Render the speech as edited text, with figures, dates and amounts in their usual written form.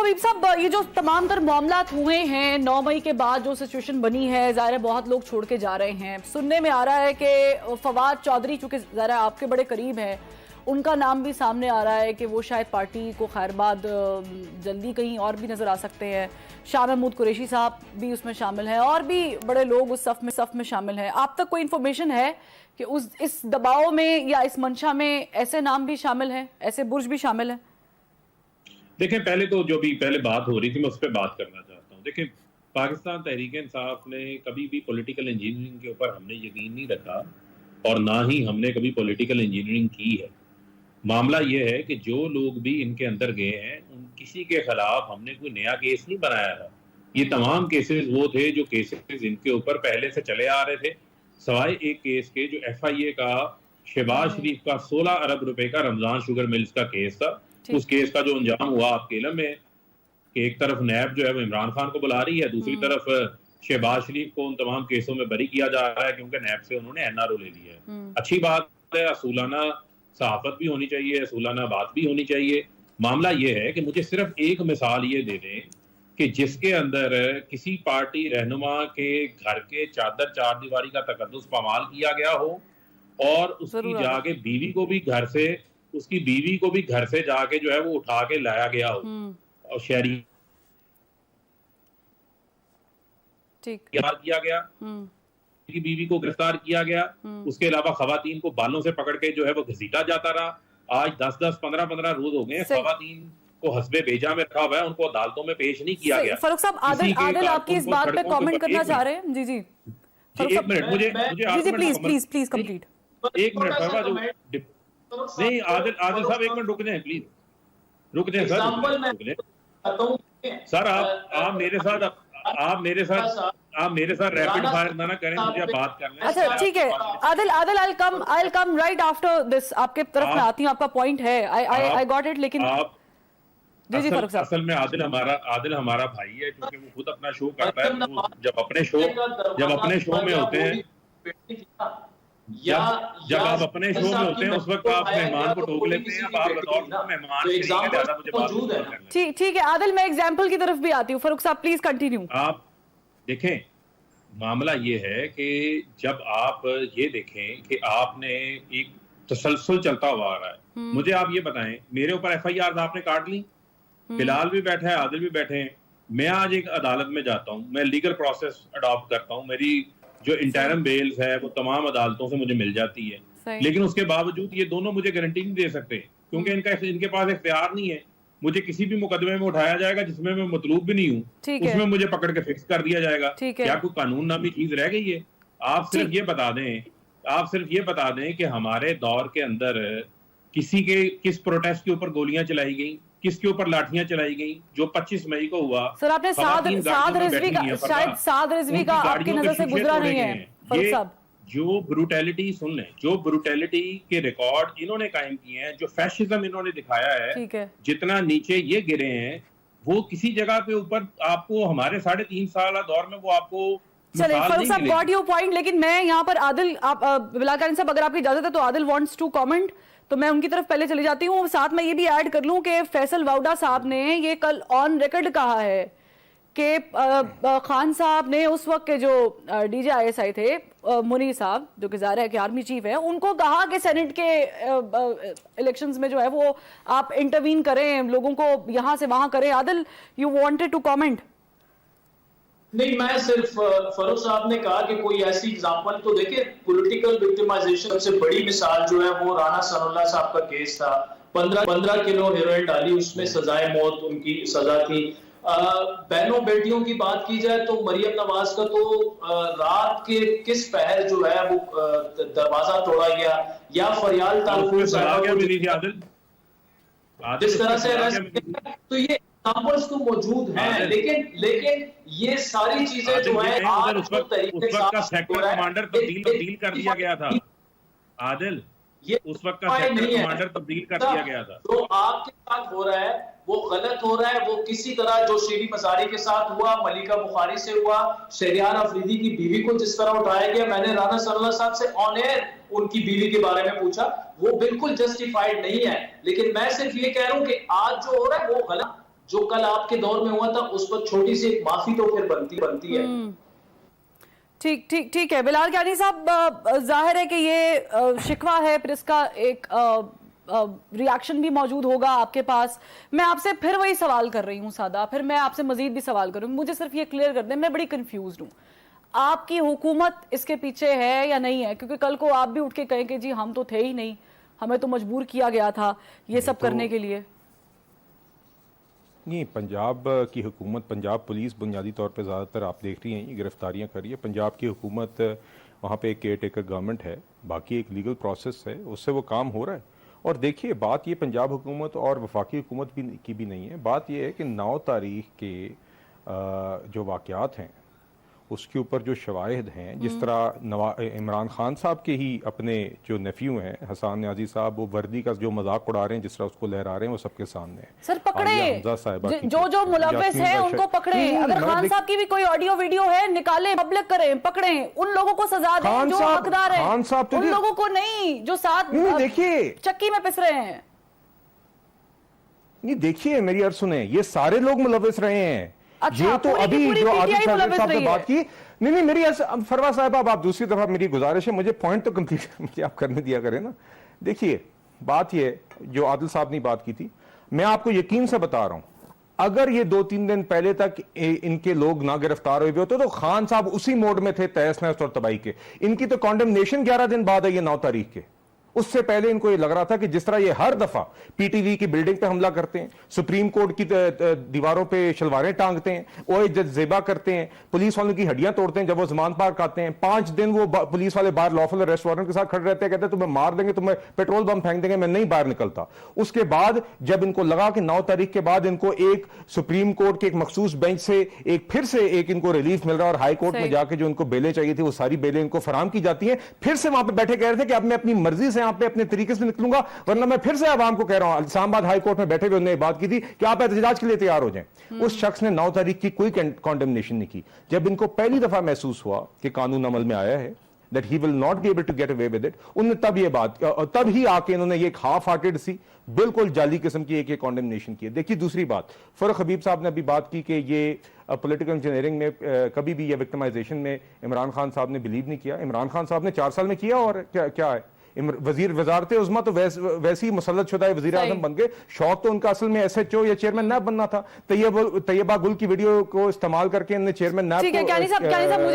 तबीब साहब, ये जो तमाम तर मामलात हुए हैं 9 मई के बाद जो सिचुएशन बनी है, ज़ाहिर है बहुत लोग छोड़ के जा रहे हैं। सुनने में आ रहा है कि फवाद चौधरी चूँकि ज़ाहिर है आपके बड़े करीब हैं, उनका नाम भी सामने आ रहा है कि वो शायद पार्टी को खैरबाद जल्दी कहीं और भी नज़र आ सकते हैं। शाह महमूद कुरैशी साहब भी उसमें शामिल हैं और भी बड़े लोग उस सफ़ में शामिल हैं। आप तक कोई इन्फॉर्मेशन है कि इस दबाव में या इस मंशा में ऐसे नाम भी शामिल हैं, ऐसे बुर्ज भी शामिल हैं? देखें, पहले तो जो भी पहले बात हो रही थी मैं उस पर बात करना चाहता हूँ। देखें, पाकिस्तान तहरीक इंसाफ ने कभी भी पॉलिटिकल इंजीनियरिंग के ऊपर हमने यकीन नहीं रखा और ना ही हमने कभी पॉलिटिकल इंजीनियरिंग की है। मामला ये है कि जो लोग भी इनके अंदर गए हैं उन किसी के खिलाफ हमने कोई नया केस नहीं बनाया था। ये तमाम केसेस वो थे जो केसेस इनके ऊपर पहले से चले आ रहे थे, सवाए एक केस के जो FIA का शहबाज शरीफ का 16 अरब रुपए का रमजान शुगर मिल्स का केस था। उस केस का जो अंजाम हुआ आपके इल्म में कि एक तरफ नैब जो है वो इमरान खान को बुला रही है, दूसरी तरफ शहबाज शरीफ को उन तमाम केसों में बरी किया जा रहा है क्योंकि नैब से उन्होंने NRO ले लिया है। अच्छी बात है, असूलाना सहाफत भी होनी चाहिए, असूलाना बात भी होनी चाहिए। मामला ये है कि मुझे सिर्फ एक मिसाल ये दे दें कि जिसके अंदर किसी पार्टी रहनुमा के घर के चादर चार दीवारी का तकद्दुस पामाल किया गया हो और उसकी जाके बीवी को भी घर से जाके जो है वो उठा के लाया गया हो और शहरी किया गया, की बीवी को गिरफ्तार किया गया। उसके अलावा खवातीन को बालों से पकड़ के जो है वो घसीटा जाता रहा। आज 10-10, 15-15 रोज हो गए खवातीन को हस्बे भेजा में रखा हुआ है, उनको अदालतों में पेश नहीं किया गया। फारूक साहब, आदिल आपकी इस बात पे कमेंट करना चाह रहे हैं? जी एक मिनट, मुझे प्लीज कंप्लीट। एक मिनट नहीं, आदिल साहब एक मिनट रुक जाएं प्लीज, रुक जाएं सर। आप मेरे साथ रैपिड फायर ना करें, मुझे बात करना है। अच्छा ठीक है Adil, I'll come right after this। आपके तरफ में आती हूँ, आपका पॉइंट है, I got it। लेकिन जी फारूक साहब, असल में आदिल हमारा भाई है क्योंकि वो खुद अपना शो करता है। जब अपने शो में होते हैं, जब आप अपने शो में होते हैं उस वक्त आप मेहमान को टोक लेते हैं। आप बतौर मेहमान ठीक है आदिल, मैं एग्जांपल की तरफ भी आती हूँ। फारूक साहब प्लीज कंटिन्यू। आप देखें, मामला ये है कि जब आप ये देखें कि आपने एक तसलसल चलता हुआ आ रहा है। मुझे आप ये बताएं, मेरे ऊपर FIR आपने काट ली, बिलाल भी बैठा है, आदिल भी बैठे हैं। मैं आज एक अदालत में जाता हूँ, मैं लीगल प्रोसेस अडॉप्ट करता हूँ, मेरी जो इंटरम बेल्स है वो तमाम अदालतों से मुझे मिल जाती है, लेकिन उसके बावजूद ये दोनों मुझे गारंटी नहीं दे सकते क्योंकि इनके पास इख्तियार नहीं है। मुझे किसी भी मुकदमे में उठाया जाएगा जिसमें मैं मतलूब भी नहीं हूँ, उसमें मुझे पकड़ के फिक्स कर दिया जाएगा। क्या कोई कानून नामी चीज रह गई है? आप सिर्फ ये बता दें कि हमारे दौर के अंदर किस प्रोटेस्ट के ऊपर गोलियां चलाई गई, किसके ऊपर लाठियां चलाई गई, जो 25 मई को हुआ। सर आपने साद रिजवी का आपकी नजर से गुजरा नहीं है फारूक साहब? जो ब्रूटैलिटी सुन लें, जो ब्रूटैलिटी के रिकॉर्ड इन्होंने कायम किए हैं, जो फैशिज्म इन्होंने दिखाया है, जितना नीचे ये गिरे हैं वो किसी जगह पे ऊपर आपको हमारे 3.5 साल दौर में वो आपको चलिए फारूक साहब गॉट योर पॉइंट। लेकिन मैं यहाँ पर आदिल, बिलाल कारिन साहब अगर आपकी इजाजत है तो आदिल वांट्स टू कमेंट, तो मैं उनकी तरफ पहले चली जाती हूँ। साथ में ये भी ऐड कर लूं कि फैसल वाउडा साहब ने ये कल ऑन रिकॉर्ड कहा है कि खान साहब ने उस वक्त के जो DGISI थे मुनीर साहब, जो कि ज़ाहिर है कि आर्मी चीफ है, उनको कहा कि सेनेट के इलेक्शंस में जो है वो आप इंटरवीन करें, लोगों को यहाँ से वहां करें। Adil, you wanted to comment? नहीं, मैं सिर्फ फरूक साहब ने कहा कि कोई ऐसी एग्जांपल तो देखिए, पॉलिटिकल विक्टिमाइजेशन सबसे बड़ी मिसाल जो है वो राना सनाउल्लाह साहब का केस था। 15 किलो हेरोइन डाली, उसमें सजाए मौत उनकी सजा थी। बहनों बेटियों की बात की जाए तो मरियम नवाज का तो रात के किस पहर जो है वो दरवाजा तोड़ा गया, या फरियाल जिस तरह से, तो ये एग्जांपल्स तो मौजूद हैं, लेकिन ये सारी चीजें जो है आज उस वक्त का सेक्टर कमांडर तब्दील कर दिया गया था। आदिल, ये उस वक्त का सेक्टर कमांडर तब्दील कर दिया गया था। तो आपके साथ हो रहा है वो गलत हो रहा है। वो किसी तरह जो शीरी मजारी के साथ हुआ, मलिका बुखारी से हुआ, शहरियार अफरीदी की बीवी को जिस तरह उठाया गया, मैंने राना सनाउल्लाह साहब से ऑन एयर उनकी बीवी के बारे में पूछा, वो बिल्कुल जस्टिफाइड नहीं है। लेकिन मैं सिर्फ ये कह रहा हूं कि आज जो हो रहा है वो गलत। जो कल आपके दौर में हुआ था उस पर छोटी सी एक माफी तो फिर बनती है। ठीक है बिलाल कियानी साहब, जाहिर है कि ये शिकवा है, फिर इसका एक रिएक्शन भी मौजूद होगा आपके पास। मैं आपसे फिर वही सवाल कर रही हूँ सादा, फिर मैं आपसे मजीद भी सवाल करूँगी, मुझे सिर्फ ये क्लियर कर दें, मैं बड़ी कंफ्यूज हूँ, आपकी हुकूमत इसके पीछे है या नहीं है? क्योंकि कल को आप भी उठ के कहें कि जी हम तो थे ही नहीं, हमें तो मजबूर किया गया था ये सब करने के लिए। नहीं, पंजाब की हुकूमत, पंजाब पुलिस बुनियादी तौर पे ज़्यादातर आप देख रही हैं ये गिरफ्तारियां कर रही है। पंजाब की हुकूमत वहाँ पे एक केयर टेकर गवर्नमेंट है, बाकी एक लीगल प्रोसेस है, उससे वो काम हो रहा है। और देखिए बात ये पंजाब हुकूमत और वफाकी हुकूमत की भी नहीं है, बात ये है कि 9 तारीख के जो वाक़यात हैं उसके ऊपर जो शवाहिद हैं, जिस तरह इमरान खान साहब के ही अपने जो नेफ्यू हैं हसन न्याजी साहब, वो वर्दी का जो मजाक उड़ा रहे हैं, जिस तरह उसको लहरा रहे हैं, वो सबके सामने है। सर पकड़े, जो मुलव्विस है उनको पकड़े। अगर खान साहब की भी कोई ऑडियो वीडियो है निकाले, पब्लिक करें, पकड़े, उन लोगों को सजा दें जो हकदार है, उन लोगों को नहीं जो साथ देखिए चक्की में पिस रहे हैं। नहीं देखिए मेरी अर्ज सुने, ये सारे लोग मुलव्विस रहे हैं। अच्छा, ये तो अभी जो आदिल साहब ने बात की, नहीं मेरी फरवा साहब आप दूसरी दफा मेरी गुजारिश है, मुझे पॉइंट तो कंप्लीट आप करने दिया करें ना। देखिए बात ये जो आदिल साहब ने बात की थी, मैं आपको यकीन से बता रहा हूं, अगर ये 2-3 दिन पहले तक इनके लोग ना गिरफ्तार हुए होते तो खान साहब उसी मोड में थे तहस नहस और तबाही के। इनकी तो कॉन्डेमनेशन 11 दिन बाद है, ये 9 तारीख के। उससे पहले इनको ये लग रहा था कि जिस तरह ये हर दफा पीटीवी की बिल्डिंग पे हमला करते हैं, सुप्रीम कोर्ट की दीवारों पे शलवारें टांगते हैं, ओए जेबा करते हैं, पुलिस वालों की हड्डियां तोड़ते हैं, जब वो जमान पार्क आते हैं 5 दिन वो पुलिस वाले बाहर लॉफुल अरेस्ट वारंट के साथ खड़े रहते हैं, कहते हैं तुम्हें मार देंगे, तुम्हें पेट्रोल बम फेंक देंगे, मैं नहीं बाहर निकलता। उसके बाद जब इनको लगा कि 9 तारीख के बाद इनको एक सुप्रीम कोर्ट के एक मखसूस बेंच से एक फिर से एक इनको रिलीफ मिल रहा है और हाई कोर्ट में जाके जो इनको बेलें चाहिए थी वो सारी बेलें इनको फराम की जाती हैं, फिर से वहां पर बैठे कह रहे थे कि अब मैं अपनी मर्जी से पे अपने तरीके से निकलूंगा, वरना मैं फिर से आवाम को कह रहा हूं। इस्लामाबाद हाई कोर्ट में बैठे हुए उन्होंने बात की थी कि आप एहतजाज के लिए तैयार हो जाएं। उस शख्स ने 9 तारीख की कोई कॉन्डेमनेशन नहीं की। जब इनको पहली दफा महसूस हुआ कि कानून अमल में आया है, that he will not be able to get away with it, उन्होंने तब ये बात, तब ही आके इन्होंने ये एक हाफ हार्टेड सी बिल्कुल जाली किस्म की एक कॉन्डेमनेशन की है। देखिए दूसरी बात, फरूख हबीब साहब ने अभी बात की कि ये पॉलिटिकल इंजीनियरिंग में कभी भी ये विक्टिमाइजेशन में इमरान खान साहब ने बिलीव नहीं किया। इमरान खान साहब ने 4 साल में किया, और क्या है, वजीर वजारत उज़्मा तो वैसे ही मुसल्लत शुदा वजीर आज़म बन गए। शौक तो उनका असल में SHO या चेयरमैन नैब बनना था। तैयबा गुल की वीडियो को इस्तेमाल करके इन्होंने चेयरमैन नैब